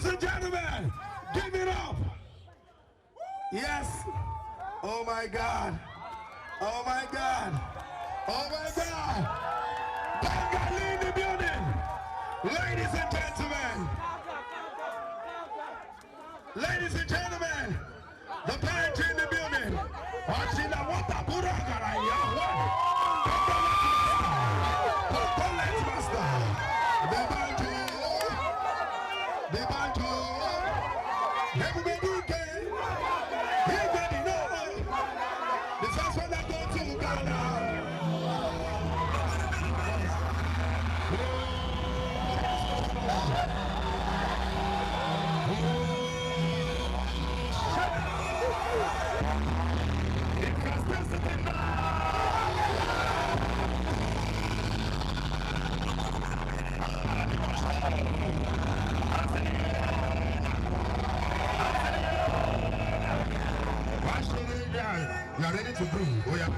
Ladies and gentlemen, give it up. Yes. Oh my God. Oh my God. Oh my God. Bangalee in the building. Ladies and gentlemen. Ladies and gentlemen. The parent in the building. Watching the water. You are ready to breathe. Oh yeah.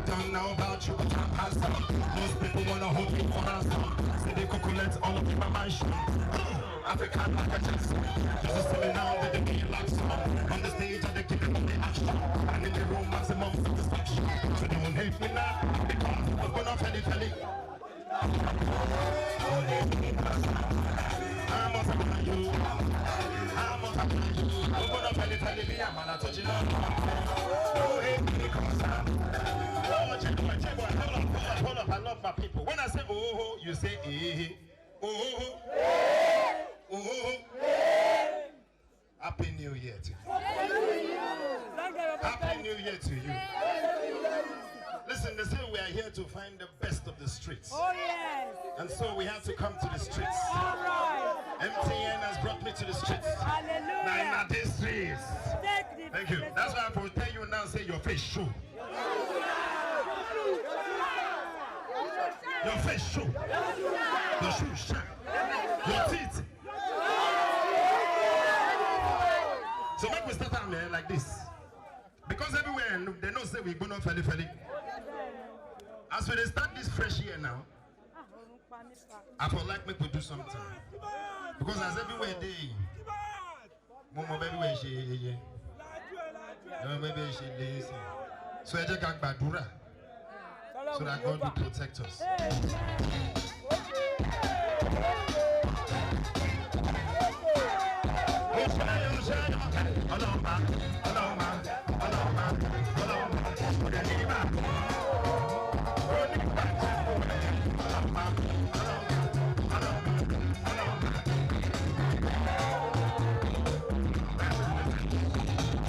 Don't know about you, but I'm handsome. Most people wanna hold me for ransom. Say they coconuts all up in my mansion. African like a Jackson. Just a silly now that they feel like some. On the stage and they keep it on the action. And in the room maximum satisfaction. So don't hate me now, because we're gonna tell it. I'm not about you. I'm not about you. We're gonna tell it, me, I'm gonna touch it up. Don't hate me because hold up, I love my people. When I say oh, you say eh. Oh. Happy New Year to you. Happy New Year to you. Listen, they say we are here to find the best of the streets. Oh yes. And so we have to come to the streets. All right. MTN has brought me to the streets. Hallelujah. Now in these streets. Thank you. That's why I will tell you now, say your face show. Your face show. Your shoes shine. Your teeth. So make we start out there like this. Because everywhere they know say we go no felly. As we start this fresh year now, I feel like we could do something. Because as everywhere they everywhere she so I just got badura. So that God will protect us.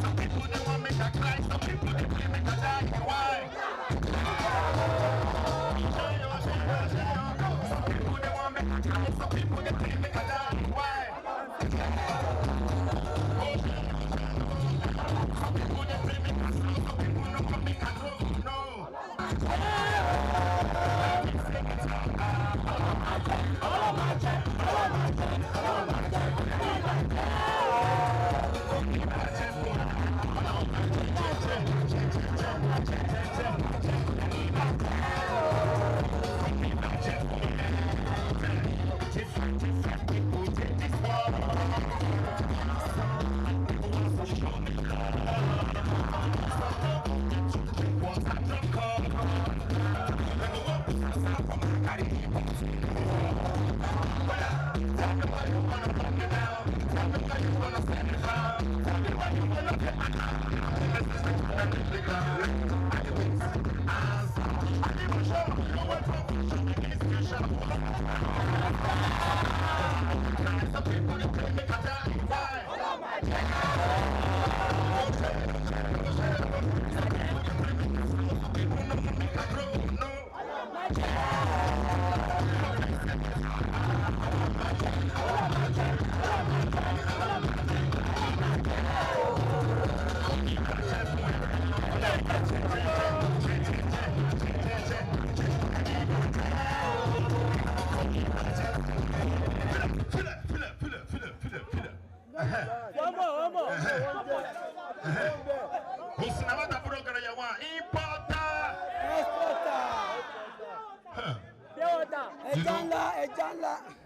Some people they want me to cry, some people they want me to die. Why? Some people they play me a die. Why? Some people they play me a slow. Some people no come me a no. Usinamata Buroka Yawa, importer.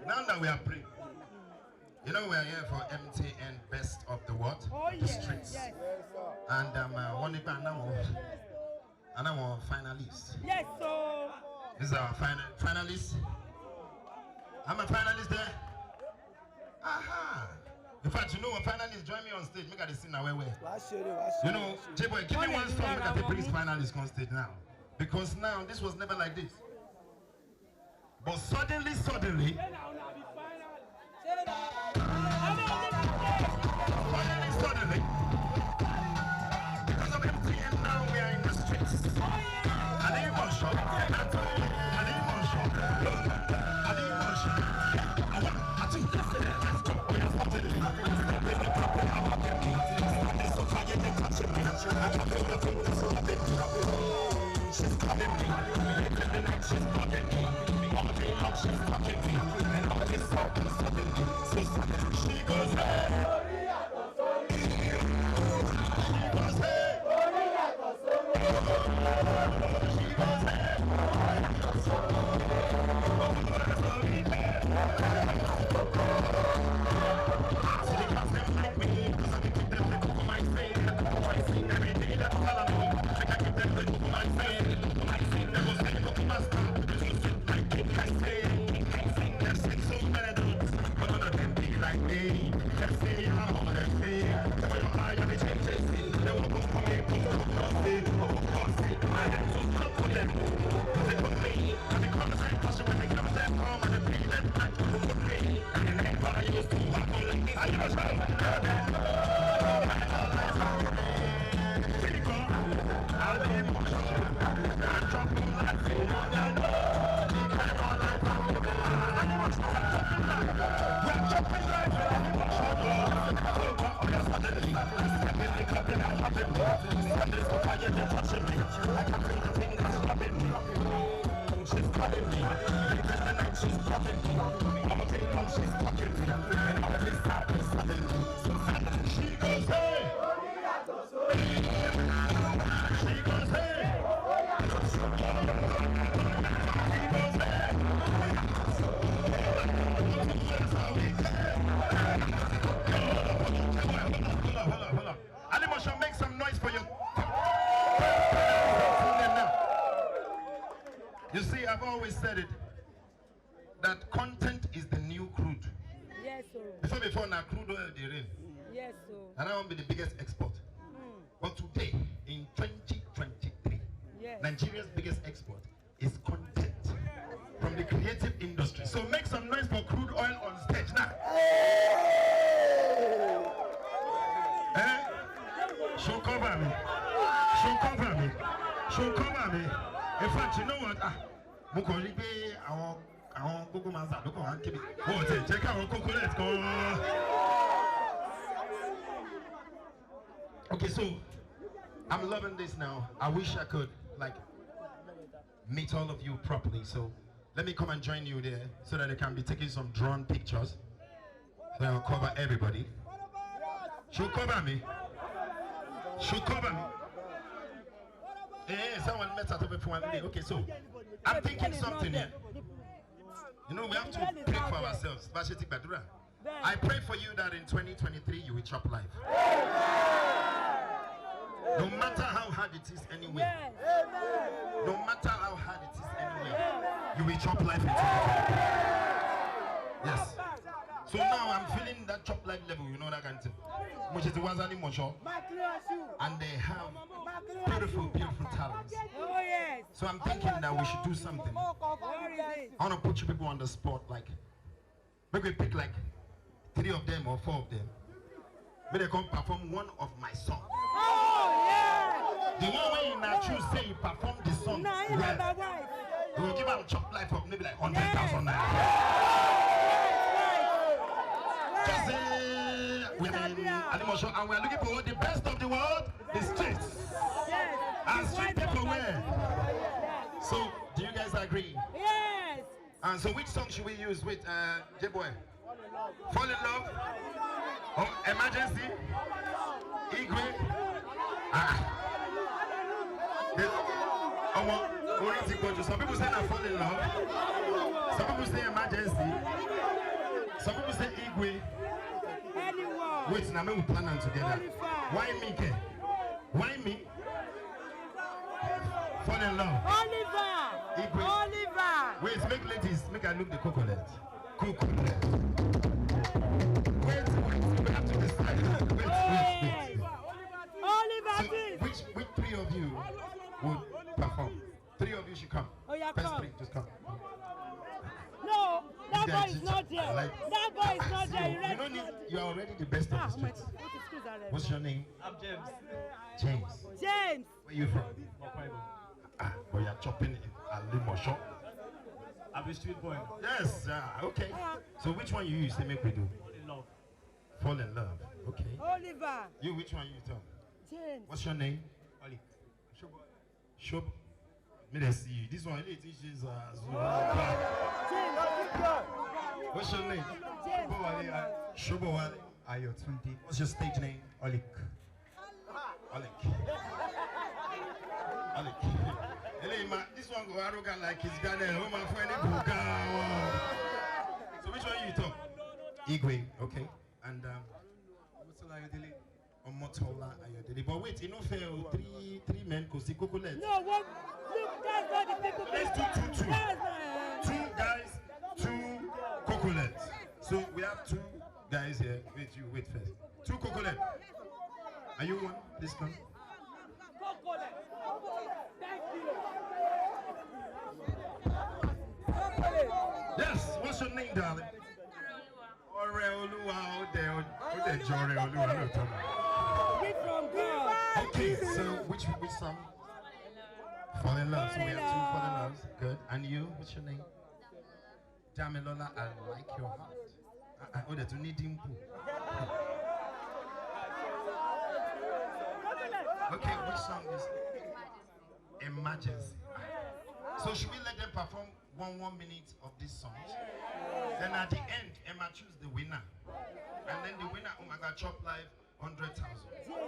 Now that we are praying, you know we are here for MTN Best of the what? Oh, the streets. Yes. And one of our finalists. Yes, so. This is our finalist. I'm a finalist there. Aha. In fact, you know, a finalist join me on stage. Make a scene now. Where? You know, J-Boy, give me one song. Make a please finalist on stage now. Because now this was never like this. But suddenly, suddenly, because of MTN now we are in the streets. I need more shot. I need more shot. I need more shot. I think let's go. We are starting. She's calling me. She's calling me. All day long she's talking me. And all this talking suddenly. So suddenly she goes, hey. You see, I've always said it, that content is the new crude. Yes, sir. Before now, crude oil they rain. Yes, sir. And I want to be the biggest export. But today, in 2023, Yes. Nigeria's biggest export is content from the creative industry. So make some noise for crude oil on stage now. She'll cover me. She'll cover me. She'll cover me. In fact, you know what? Okay, so I'm loving this now. I wish I could like meet all of you properly. So let me come and join you there so that I can be taking some drone pictures. So I'll cover everybody. She'll cover me. She'll cover me. Yeah, someone met at over for 1 minute. Okay, so I'm thinking something here. You know, we have to pray for ourselves. I pray for you that in 2023 you will chop life. No matter how hard it is anywhere. No matter how hard it is anywhere, you will chop life in 2023. Yes. So now I'm feeling that chop life level, you know that kind of thing. Which is the ones that Mosho. And they have beautiful, beautiful talents. Oh, yes. So I'm thinking that we should do something. I want to put you people on the spot, like maybe pick like 3 of them or 4 of them. Maybe they come perform one of my songs. Oh, yeah. The one way you now choose say you perform the song. Well, we will give them chop life of maybe like 100,000 naira. Just say we're in Animation and we're looking for the best of the world, the streets. Yes. And street people where? So do you guys agree? Yes. And so which song should we use with J-Boy? Fall in Love? Or Emergency? Igwe? Some people say I fall in love. Some people say emergency. Some people say Igwe. Anyone. Wait, now we plan them together. Why me, Ke? Why me? Fall in love. Oliver. Igwe. Oliver. Wait, make ladies, make I look the coconut. Coconut. Wait, we have to decide. Wait. Oliver. So, which three of you would perform? Three of you should come. Oh, yeah, First come. three, just come. No, that This boy guy is is not there. like- That boy is not there. You don't need, you are already the best of the streets. What's your name? I'm James. James. James. Where you from? But you're chopping in Alimosho. I'm a street boy. Yes, okay. So which one you use to make we do? In love. Fall in love. Okay. Oliver. You, which one you tell? James. What's your name? Oli. Shob. Me they see you. This one, it is James. What's your name? James. Shobowale. Ayotunde. What's your stage name? Olik. Olik. Olik. Hey, man, this one go arrogant like his Ghana. Oh, my friend, so which one you talk? Igwe. Okay. And Omotola Ayodele. But wait, you know, fair. Three men could see coconut. No, what? Look, that's not the people. Let's do two. That's Two guys, two coconuts. So we have two guys here. Wait first. Two coconuts. Are you one? Please come. Yes, what's your name, darling? Oreoluwa. from God. Okay, so which song? Fall in love. So we have two fall in loves. Good. And you, what's your name? Damilola, I like your heart. Oh, that's you need him. Okay, which song is Emergency? So should we let them perform one minute of this song? Then at the end, Emma choose the winner. And then the winner, oh my God, chop live 100,000.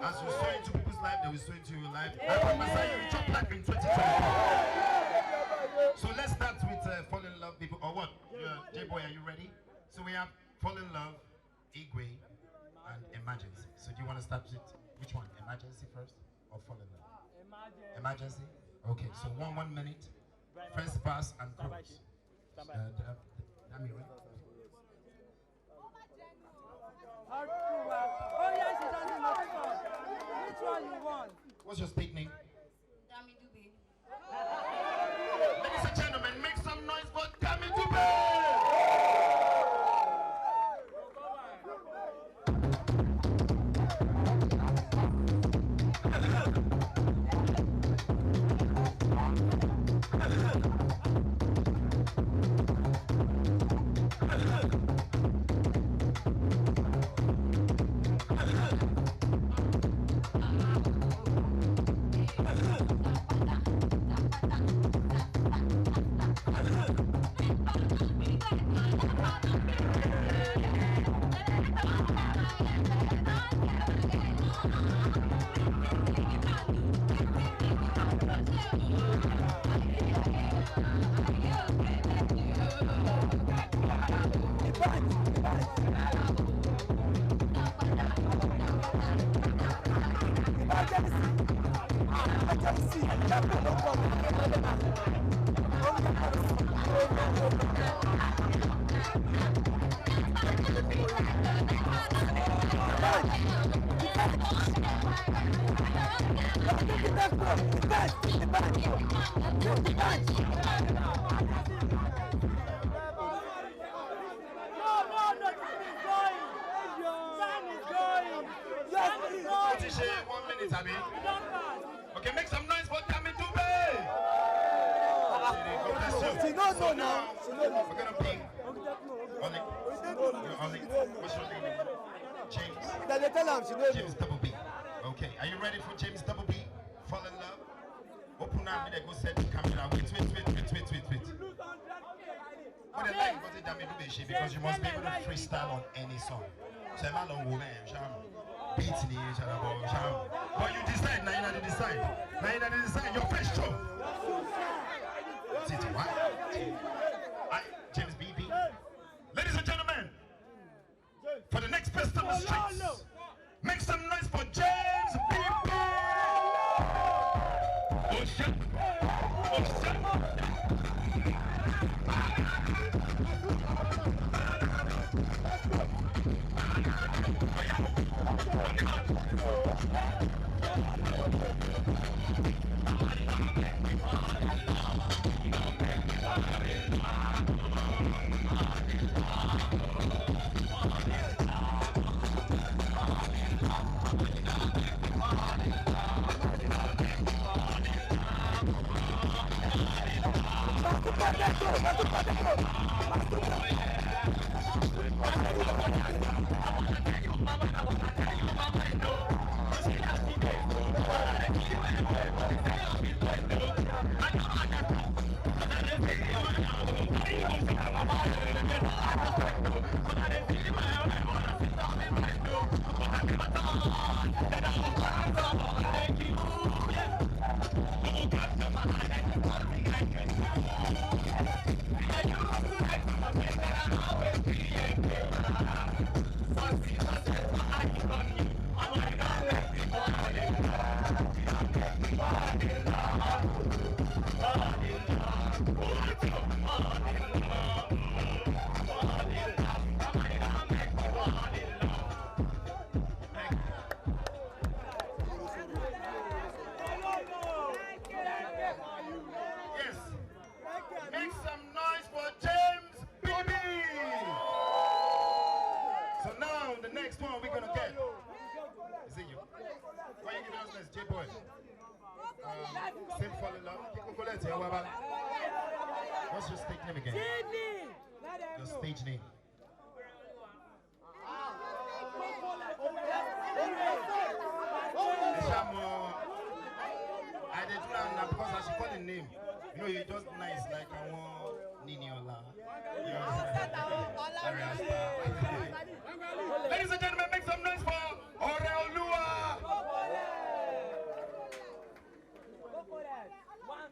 As you sow into people's life, they will sow into your life. I promise you will chop live in 2024. So let's start with Fall in Love people. Or what? J-Boy, are you ready? So we have Fall in Love, Igwe, and Emergency. So do you want to start with which one? Emergency first or Fall in Love? Emergency. Okay, so 1 minute. First pass and chorus. Oh yeah, she doesn't know. Which one you want? What's your state name? Davido. Ladies and gentlemen, make some noise for Davido. Okay, make some noise for Davido. She knows so now. We're gonna ping. What's your name? James. James Double B. Okay, are you ready for James Double B? Fall in love. Open up, they go set the camera. Wait. What I like about Davido because you must be able to freestyle on any song. So I'm not woman, beat the but you decide, now you decide. Your first show. Make some noise for James BB. So now the next one we're gonna get. Is it you? Why are you giving us this, J-Boy? Still fall in love. What's your stage name again? Your stage name. I did not because I should call the name. You know, you're just nice, like I want Niniola. Ladies and gentlemen, make some noise for Oreolua. Go for that. One.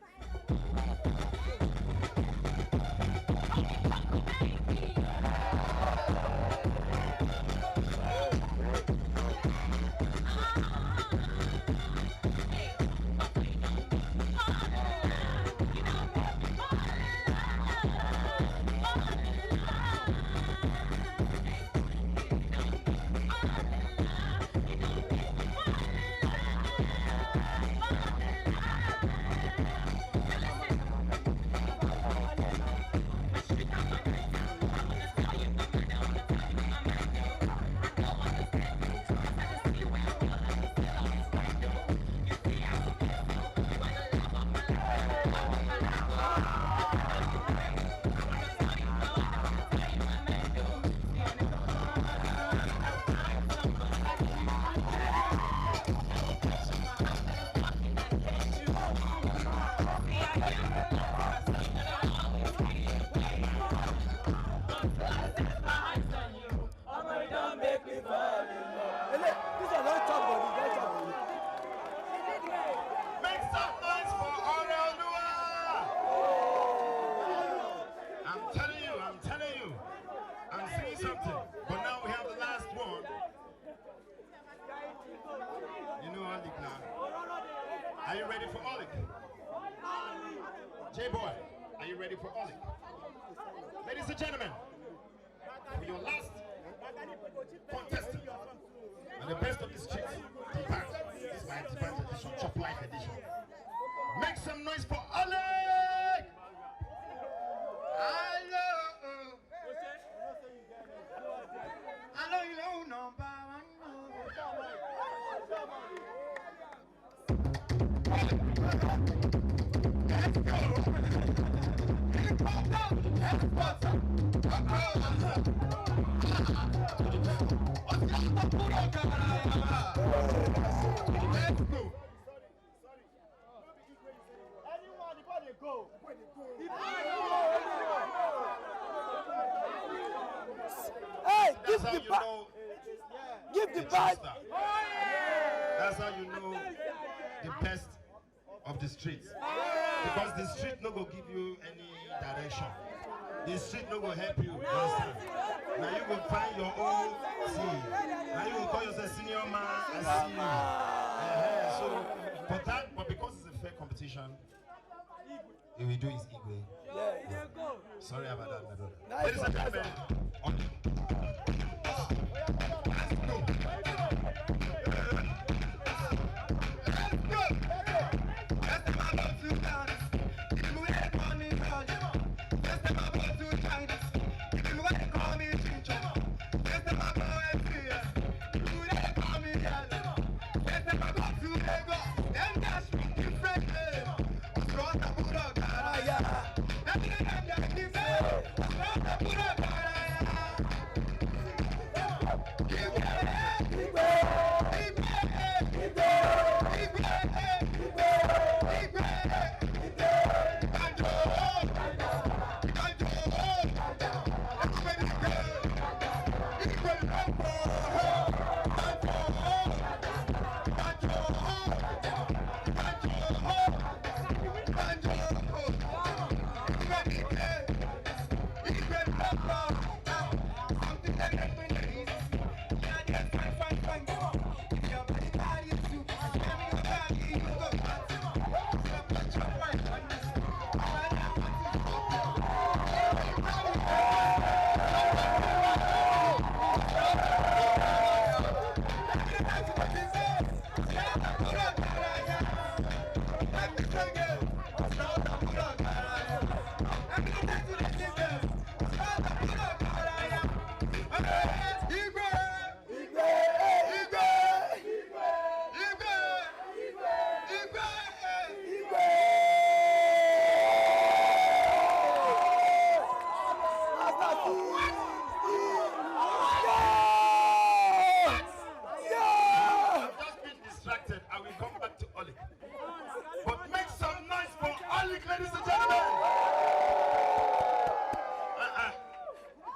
Are you ready for Olik? J-Boy, are you ready for Olik? Ladies and gentlemen, for your last contestant, and the best of the streets, dbanj. This is my dbanj edition, Chop Life edition. Make some noise for Olik! Hello, you number one. Hey, that's how you know. Give the band. That's how you know the best of the streets. Because the street no go give you any direction. The street no go help you. Understand? Now you go find your own team. Now you go call yourself senior man and see you. So for that, but because it's a fair competition, version he will do is Igwe. Yeah, go. Sorry about that, my brother. Nice Ladies and one, gentlemen,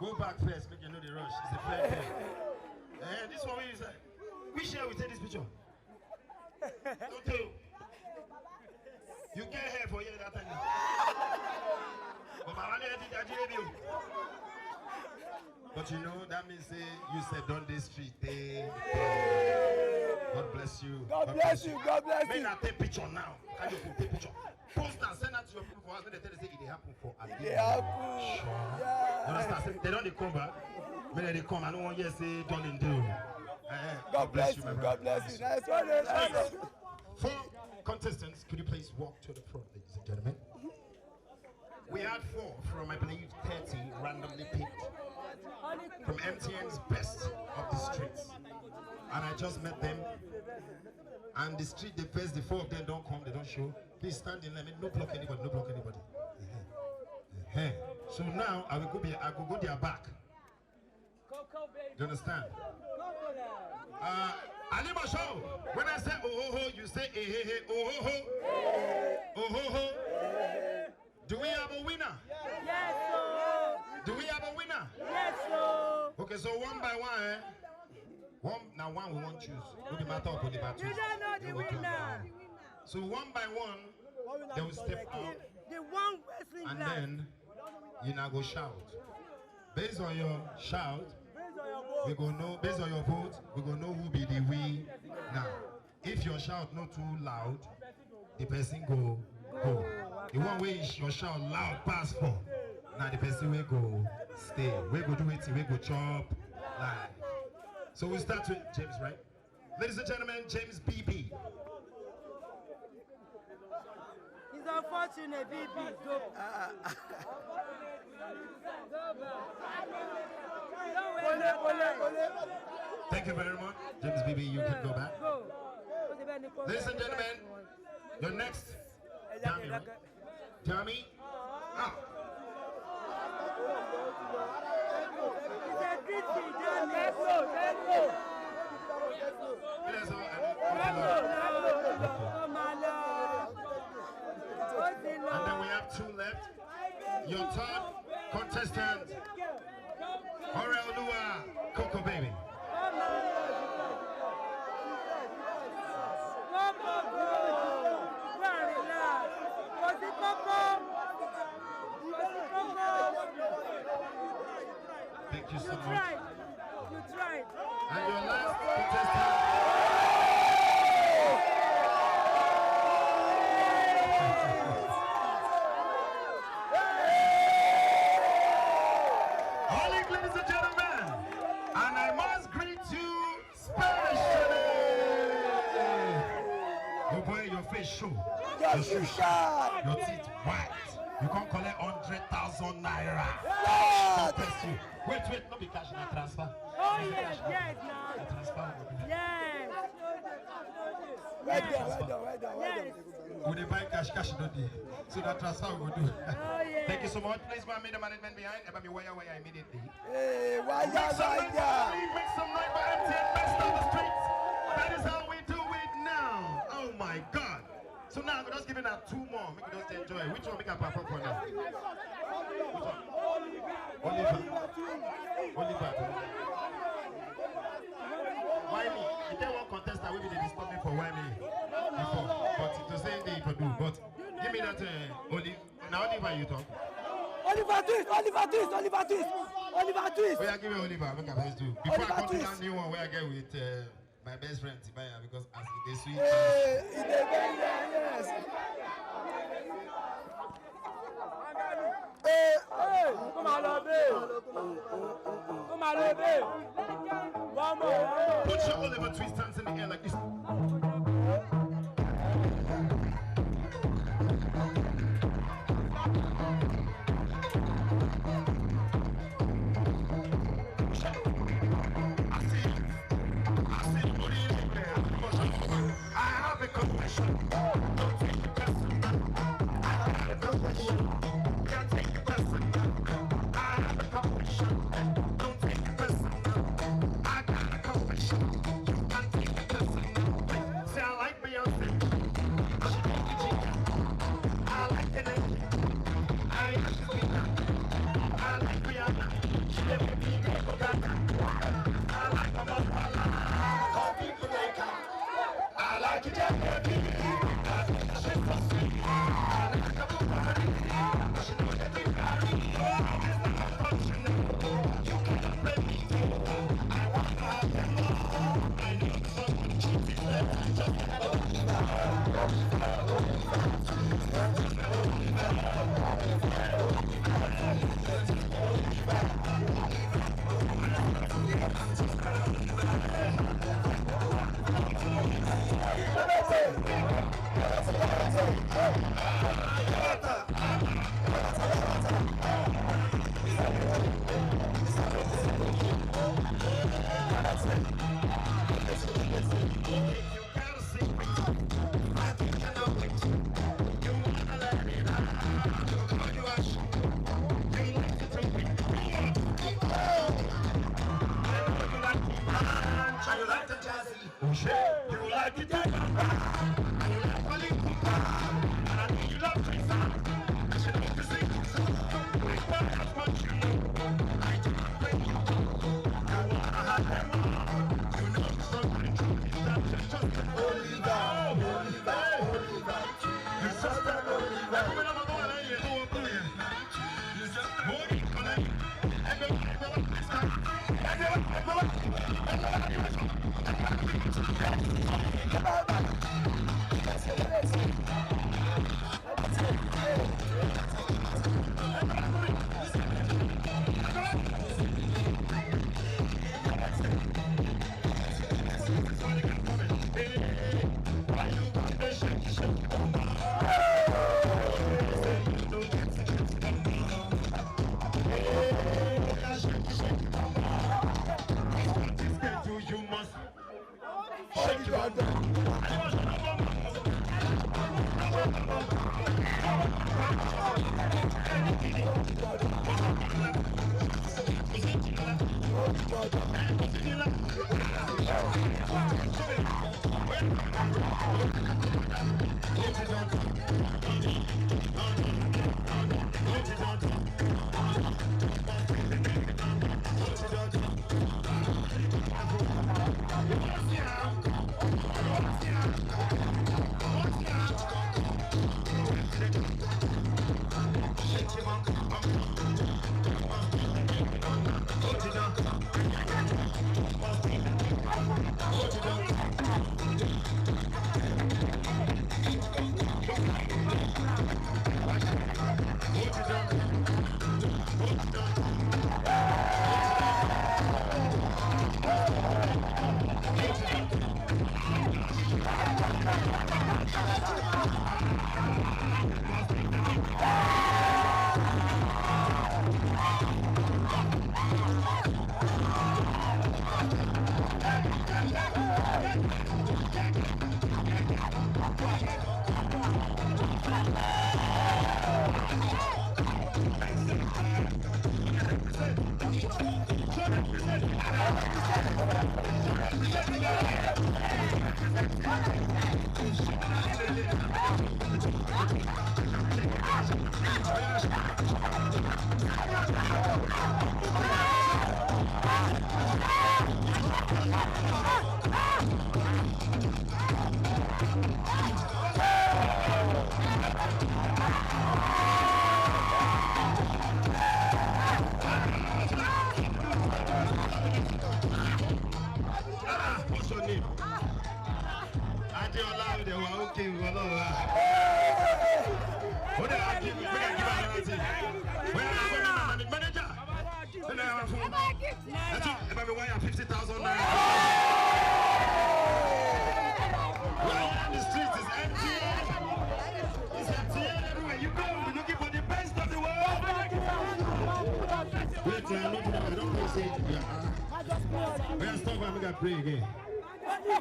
go back first, make you know the rush. It's a fair play. This one is we share we take this picture. Don't tell you. You get here for you that time. But you know that means you said on this street. God bless you. God bless you. God bless you. May not take picture now. Can you take picture? Post and send that to your people for us. When they tell say it happen for a day. You understand? They don't come back. When they come, I don't want you to say don't do. God bless you. God bless you. Nice one. Nice one. Four contestants, could you please walk to the front, ladies and gentlemen? We had 4 from, I believe, 30 randomly picked from MTN's best of the streets. And I just met them. And the street, the first, the 4 of them don't come, they don't show. Please stand in line, no block anybody, no block anybody. So now I will go their back. Do you understand? Anima show. When I say oh ho ho, you say eh hey hey oh ho ho. Oh ho ho. Do we have a winner? Yes, sir. Do we have a winner? Yes, sir. Okay, so one by one, one we won't choose. No matter what the battle. You don't know the winner. So one by one, they will step out. The one wrestling and glass. then you now go shout. Based on your shout, we go know. Based on your vote, we go know who be the winner. Now, if your shout not too loud, the person go. The one way your shout loud pass for. Now the person will go stay. We go do it. We go chop live. So we start with James, right? Ladies and gentlemen, James BB. He's unfortunate, BB. Go. Thank you very much. James BB, you can go back. Ladies and gentlemen, your next dummy, right? Dummy. And then we have 2 left. Your top contestant, Orel Lua, Coco Baby. Thank you so much. You tried. And your last contestant. your shoes shine, your teeth white. You can't collect 100,000 naira. Yes. You. Wait, not be cash na transfer. Oh yes, now. Transfer. Yes. Right down. Yes. When they buy cash no day. So that transfer we will do. Oh yeah. Thank you so much. Please go and meet the management behind. Eba me wire immediately. Hey, wire. Make some noise for MTN. Best on the streets. That is how we do it now. Oh my God. So now we're just giving out 2 more. Make you just enjoy. Which one make a perform for now? Oliver. Why me? You get one contestant will be the disturb me for why me before. But to say they could do. But give me that Oliver. Now Oliver you talk. Oliver twist. Where I give you Oliver, make a best do. Before I come to that new one where I get with my best friend Tibaya, because as they sweet. Hey, Come on, baby. One more. Put your Oliver twist hands in the air like this. What's your name? Adeola, they were okay with all that. What did I give you? Where are you manager? Then I have phone. That's it. If I wire 50,000 naira. The street is empty. It's empty everywhere you go. We're looking for the best of the world. Wait, I don't know say it. We're stop and we got pray again.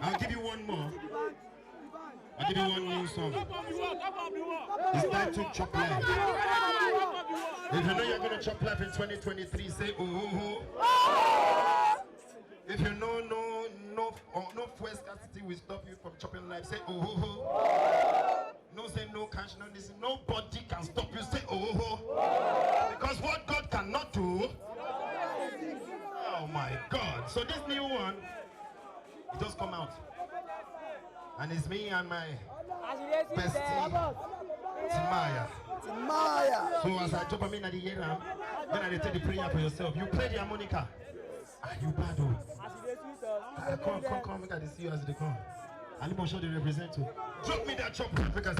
I'll give you one more. I'll give you one new song. It's time to chop life. If you know you're gonna chop life in 2023, say oh. If you know no fuel scarcity will stop you from chopping life, say oh. No say no cash, no this. Nobody can stop you, say oh. Because what God cannot do. Oh my God. So this new one it just come out. And it's me and my bestie Timaya. So as I drop them in at the year, then I take the prayer for yourself. You play the harmonica. You bad oh. Come, we got to see you as they come. I need to show the representative. Drop me that chop because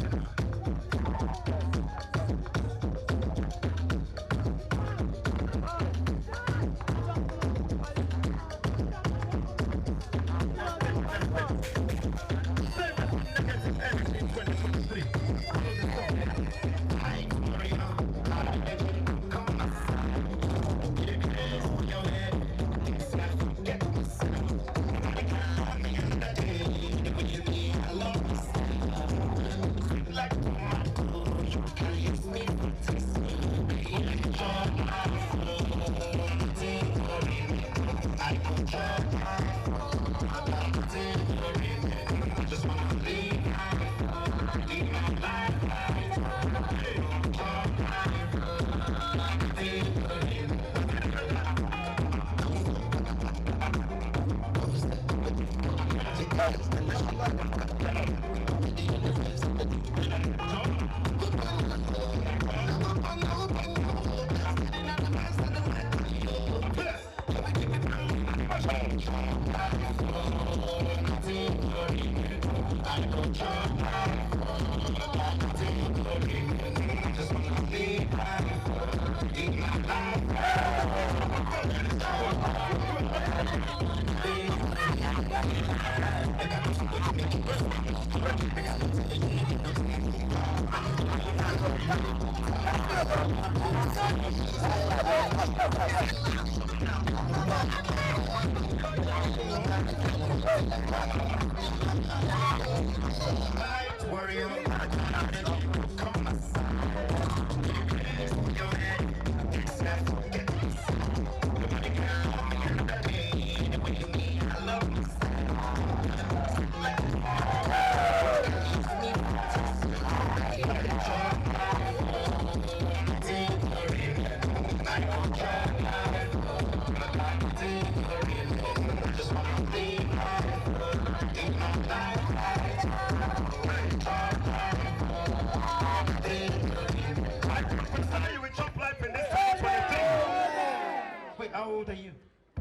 how old are you?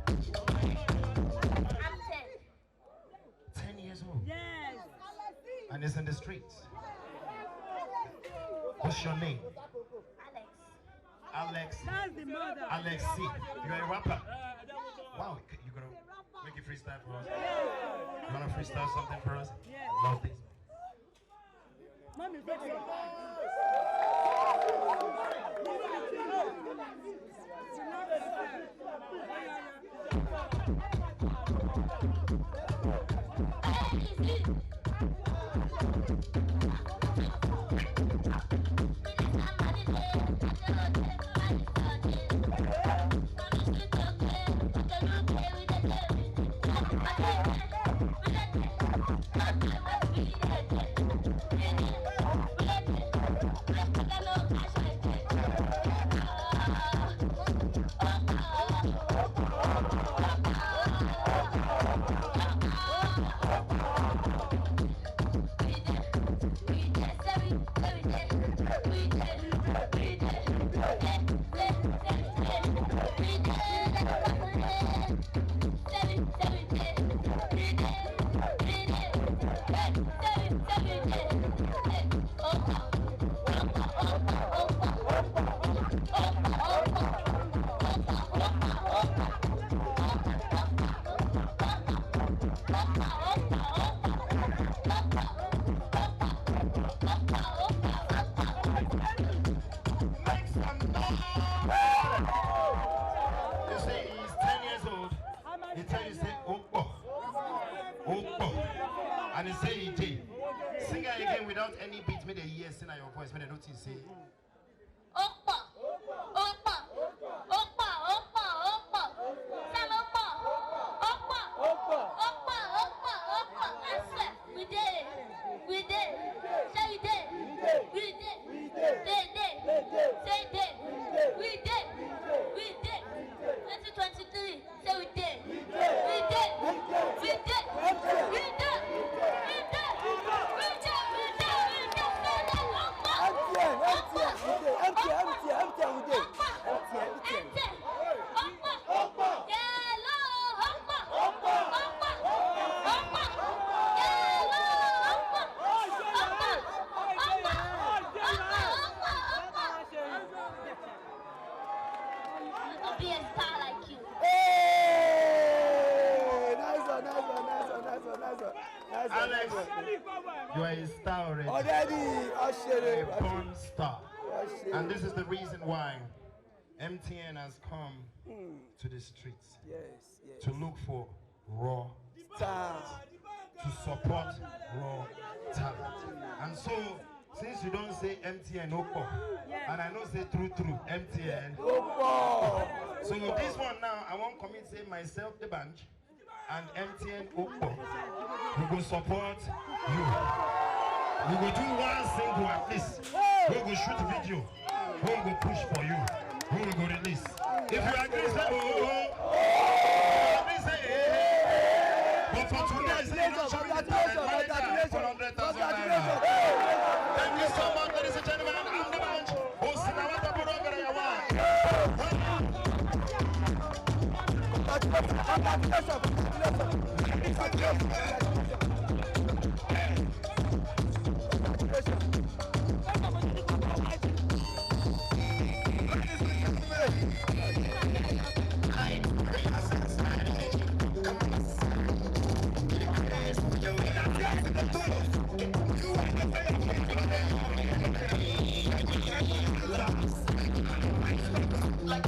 I'm 10. 10 years old? Yes. And it's in the streets? What's your name? Alex. Alex. That's the mother. Alex C. You're a rapper? Wow, you're gonna make a freestyle for us? You wanna freestyle something for us? Yeah. Love this. Mommy, at your voice when they notice say. Oppa, oppa, oppa, oppa, oppa. Sam oppa, oppa, oppa, oppa, oppa, oppa. I swear, we did. Say we did. We did. Say did. We did. 2023. Say we did. We did. Be a star like you. Hey! Nice one. Alex, you are a star already. A porn star. And this is the reason why MTN has come to the streets to look for raw talent, to support raw talent. And so, since you don't say MTN Opo, and I know say true MTN Opo. So this one now, I won't commit say myself dbanj and MTN Opo. We will support you. We will do one single at least. We will shoot video. We will push for you. We will release. If you agree, say but for today, say not showing the talent. 400,000 naira. Thank you so much, ladies and gentlemen. I'm dbanj. Like